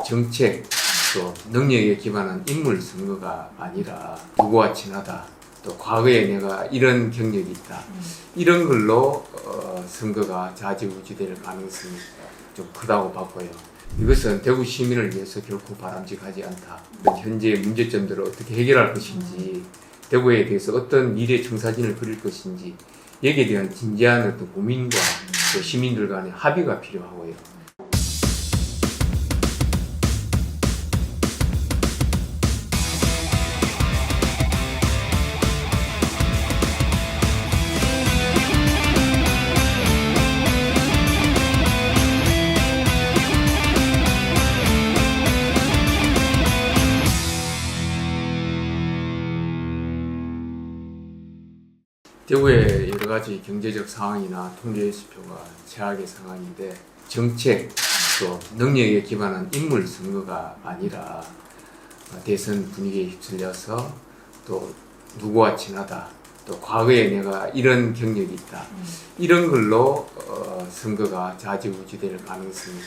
정책 또 능력에 기반한 인물 선거가 아니라 누구와 친하다, 또 과거에 내가 이런 경력이 있다, 이런 걸로 선거가 좌지우지될 가능성이 좀 크다고 봤고요. 이것은 대구 시민을 위해서 결코 바람직하지 않다. 현재의 문제점들을 어떻게 해결할 것인지, 대구에 대해서 어떤 미래 청사진을 그릴 것인지, 여기에 대한 진지한 어떤 고민과 또 시민들 간의 합의가 필요하고요. 대구의 여러 가지 경제적 상황이나 통계 지표가 최악의 상황인데, 정책 또 능력에 기반한 인물 선거가 아니라 대선 분위기에 휩쓸려서 또 누구와 친하다, 또 과거에 내가 이런 경력이 있다, 이런 걸로 선거가 좌지우지될 가능성이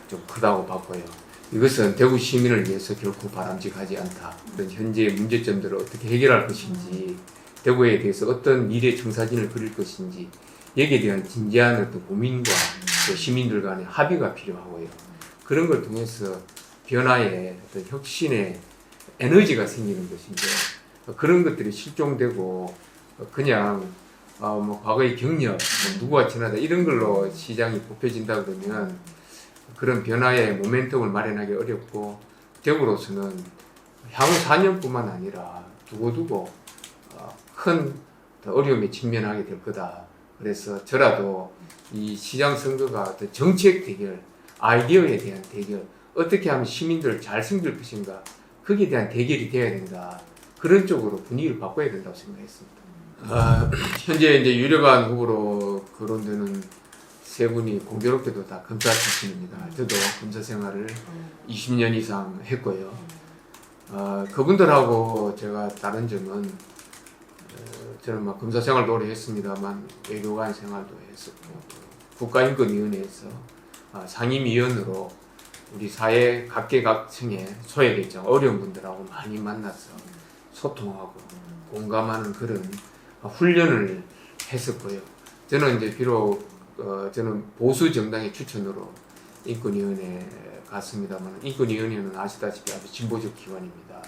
좀 크다고 봤고요. 이것은 대구 시민을 위해서 결코 바람직하지 않다. 현재의 문제점들을 어떻게 해결할 것인지, 대구에 대해서 어떤 미래 청사진을 그릴 것인지, 여기에 대한 진지한 어떤 고민과 또 시민들 간의 합의가 필요하고요. 그런 걸 통해서 변화의 어떤 혁신의 에너지가 생기는 것인데, 그런 것들이 실종되고 그냥 뭐 과거의 경력, 누구와 친하다 이런 걸로 시장이 뽑혀진다 그러면 그런 변화의 모멘텀을 마련하기 어렵고, 대구로서는 향후 4년뿐만 아니라 두고두고 큰 어려움에 직면하게 될 거다. 그래서 저라도 이 시장 선거가 어떤 정책 대결, 아이디어에 대한 대결, 어떻게 하면 시민들을 잘 섬길 것인가, 거기에 대한 대결이 되어야 된다. 그런 쪽으로 분위기를 바꿔야 된다고 생각했습니다. 현재 이제 유력한 후보로 거론되는 세 분이 공교롭게도 다 검사 출신입니다. 저도 검사 생활을 20년 이상 했고요. 그분들하고 제가 다른 점은, 저는 막 검사 생활도 오래 했습니다만 외교관 생활도 했었고, 국가인권위원회에서 상임위원으로 우리 사회 각계각층의 소외계층 어려운 분들하고 많이 만나서 소통하고 공감하는 그런 훈련을 했었고요. 저는 이제 비록 저는 보수 정당의 추천으로 인권위원회에 갔습니다만, 인권위원회는 아시다시피 아주 진보적 기관입니다.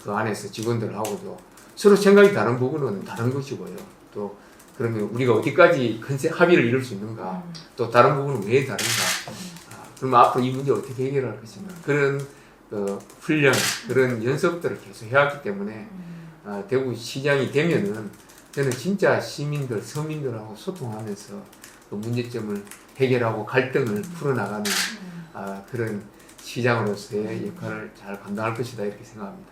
그 안에서 직원들하고도 서로 생각이 다른 부분은 다른 것이고요. 또 그러면 우리가 어디까지 합의를 이룰 수 있는가, 또 다른 부분은 왜 다른가, 그러면 앞으로 이 문제 어떻게 해결할 것인가, 그런 훈련, 그런 연습들을 계속 해왔기 때문에 대구 시장이 되면은 저는 진짜 시민들, 서민들하고 소통하면서 그 문제점을 해결하고 갈등을 풀어나가는 그런 시장으로서의 역할을 잘 감당할 것이다, 이렇게 생각합니다.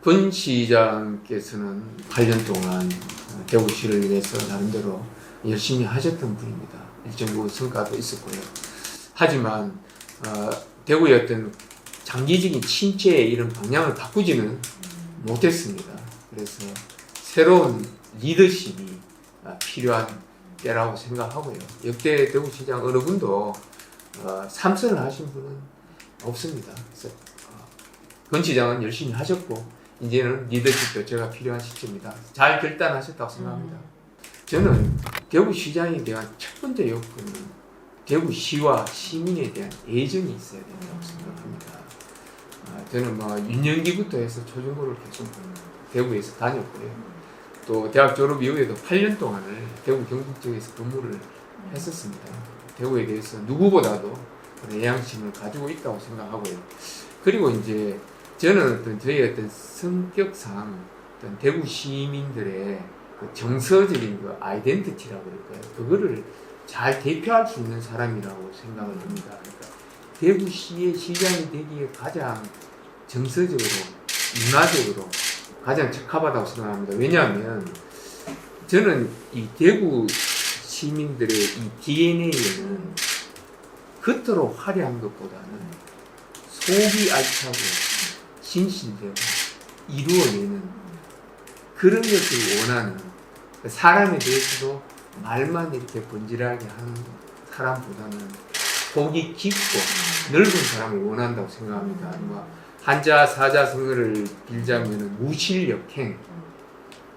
권 시장께서는 8년 동안 대구시를 위해서 나름대로 열심히 하셨던 분입니다. 일정 부분 성과도 있었고요. 하지만 대구의 어떤 장기적인 침체의 이런 방향을 바꾸지는 못했습니다. 그래서 새로운 리더십이 필요한 때라고 생각하고요. 역대 대구시장 어느 분도 삼선을 하신 분은 없습니다. 그래서 권 시장은 열심히 하셨고, 이제는 리더십 교체가 필요한 시점이다. 잘 결단하셨다고 생각합니다. 저는 대구시장에 대한 첫 번째 요건은 대구시와 시민에 대한 애정이 있어야 된다고 생각합니다. 저는 뭐 유년기부터 해서 초중고를 계속 대구에서 다녔고요. 또 대학 졸업 이후에도 8년 동안을 대구 경북 쪽에서 근무를 했었습니다. 대구에 대해서 누구보다도 애양심을 가지고 있다고 생각하고요. 그리고 이제 저는 어떤 저희 어떤 성격상 어떤 대구 시민들의 그 정서적인 그 아이덴티티라고 그럴까요? 그거를 잘 대표할 수 있는 사람이라고 생각을 합니다. 그러니까 대구시의 시장이 되기에 가장 정서적으로, 문화적으로 가장 적합하다고 생각합니다. 왜냐하면 저는 이 대구 시민들의 이 DNA에는 겉으로 화려한 것보다는 속이 알차고 진실되고 이루어내는 그런 것을 원하는, 사람에 대해서도 말만 이렇게 번지르하게 하는 사람보다는 속이 깊고 넓은 사람을 원한다고 생각합니다. 뭐 한자 사자 성어를 빌자면 무실역행.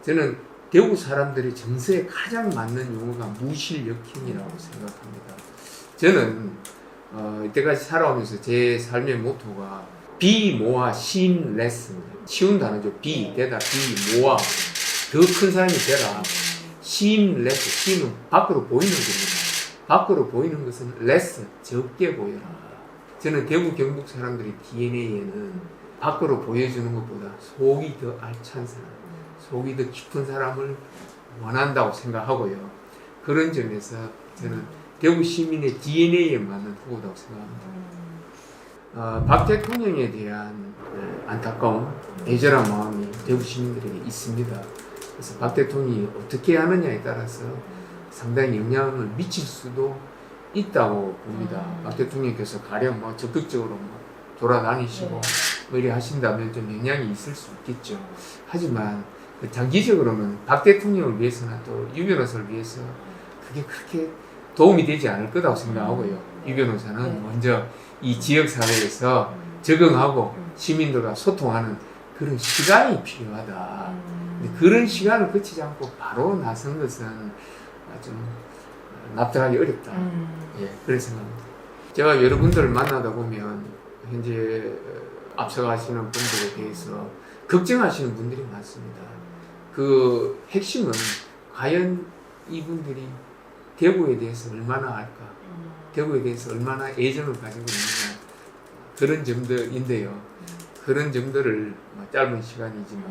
저는 대구 사람들의 정서에 가장 맞는 용어가 무실역행이라고 생각합니다. 저는 이때까지 살아오면서 제 삶의 모토가 비모아 시임레스입니다. 쉬운 단어죠. 되다 비모아 더 큰 사람이 되라. 시임레스. 시임은 밖으로 보이는 겁니다. 밖으로 보이는 것은 레스 적게 보여라. 저는 대구 경북 사람들의 DNA에는 밖으로 보여주는 것보다 속이 더 알찬 사람, 속이 더 깊은 사람을 원한다고 생각하고요. 그런 점에서 저는 대구 시민의 DNA에 맞는 후보다고 생각합니다. 박 대통령에 대한 안타까움, 애절한 마음이 대구 시민들에게 있습니다. 그래서 박 대통령이 어떻게 하느냐에 따라서 상당히 영향을 미칠 수도 있다고 봅니다. 박 대통령께서 가령 뭐 적극적으로 뭐 돌아다니시고 뭐 이래 하신다면 좀 영향이 있을 수 있겠죠. 하지만 장기적으로는 박 대통령을 위해서나 또 유 변호사를 위해서 그게 그렇게 도움이 되지 않을 거라고 생각하고요. 유 변호사는 먼저 이 지역사회에서 적응하고 시민들과 소통하는 그런 시간이 필요하다. 근데 그런 시간을 거치지 않고 바로 나선 것은 좀 납득하기 어렵다. 예, 그런 생각입니다. 제가 여러분들을 만나다 보면 현재 앞서가시는 분들에 대해서 걱정하시는 분들이 많습니다. 그 핵심은 과연 이분들이 대구에 대해서 얼마나 알까? 대구에 대해서 얼마나 애정을 가지고 있느냐? 그런 점들인데요. 그런 점들을 짧은 시간이지만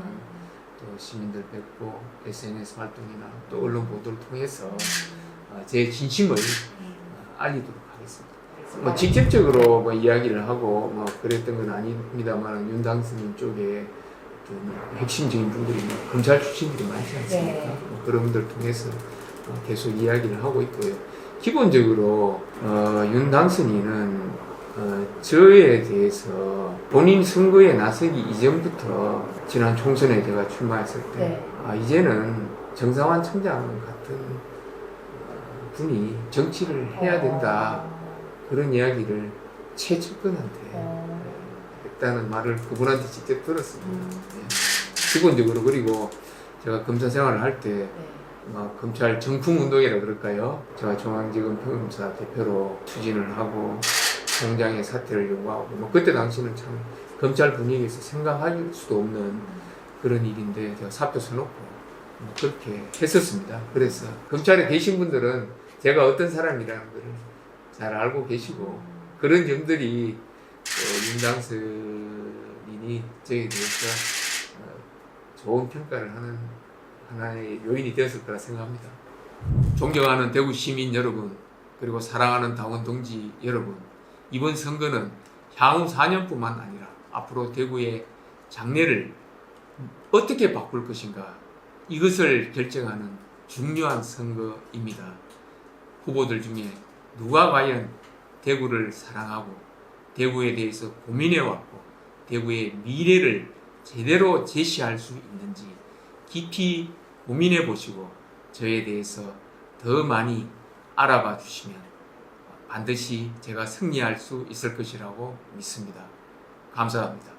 또 시민들 뵙고 SNS 활동이나 또 언론 보도를 통해서 제 진심을 알리도록 하겠습니다. 뭐 직접적으로 뭐 이야기를 하고 뭐 그랬던 건 아닙니다만 윤당수님 쪽에 좀 핵심적인 분들이 검찰 출신들이 많지 않습니까? 뭐 그런 분들 통해서 계속 이야기를 하고 있고요. 기본적으로 윤당선인은 저에 대해서 본인 선거에 나서기 이전부터 지난 총선에 제가 출마했을 때 이제는 정상환 청장 같은 분이 정치를 해야 된다 그런 이야기를 최측근한테 했다는 말을 그분한테 직접 들었습니다. 기본적으로. 그리고 제가 검사 생활을 할 때 검찰 정풍운동이라 그럴까요? 제가 중앙지검 평검사 대표로 추진을 하고 총장의 사퇴를 요구하고 뭐 그때 당시는 참 검찰 분위기에서 생각할 수도 없는 그런 일인데 제가 사표 써놓고 뭐 그렇게 했었습니다. 그래서 검찰에 계신 분들은 제가 어떤 사람이라는 것을 잘 알고 계시고 그런 점들이 윤당선인이 저에 대해서 좋은 평가를 하는 하나의 요인이 되었을 거라 생각합니다. 존경하는 대구 시민 여러분, 그리고 사랑하는 당원 동지 여러분, 이번 선거는 향후 4년뿐만 아니라 앞으로 대구의 장래를 어떻게 바꿀 것인가, 이것을 결정하는 중요한 선거입니다. 후보들 중에 누가 과연 대구를 사랑하고 대구에 대해서 고민해왔고 대구의 미래를 제대로 제시할 수 있는지 깊이 고민해 보시고 저에 대해서 더 많이 알아봐 주시면 반드시 제가 승리할 수 있을 것이라고 믿습니다. 감사합니다.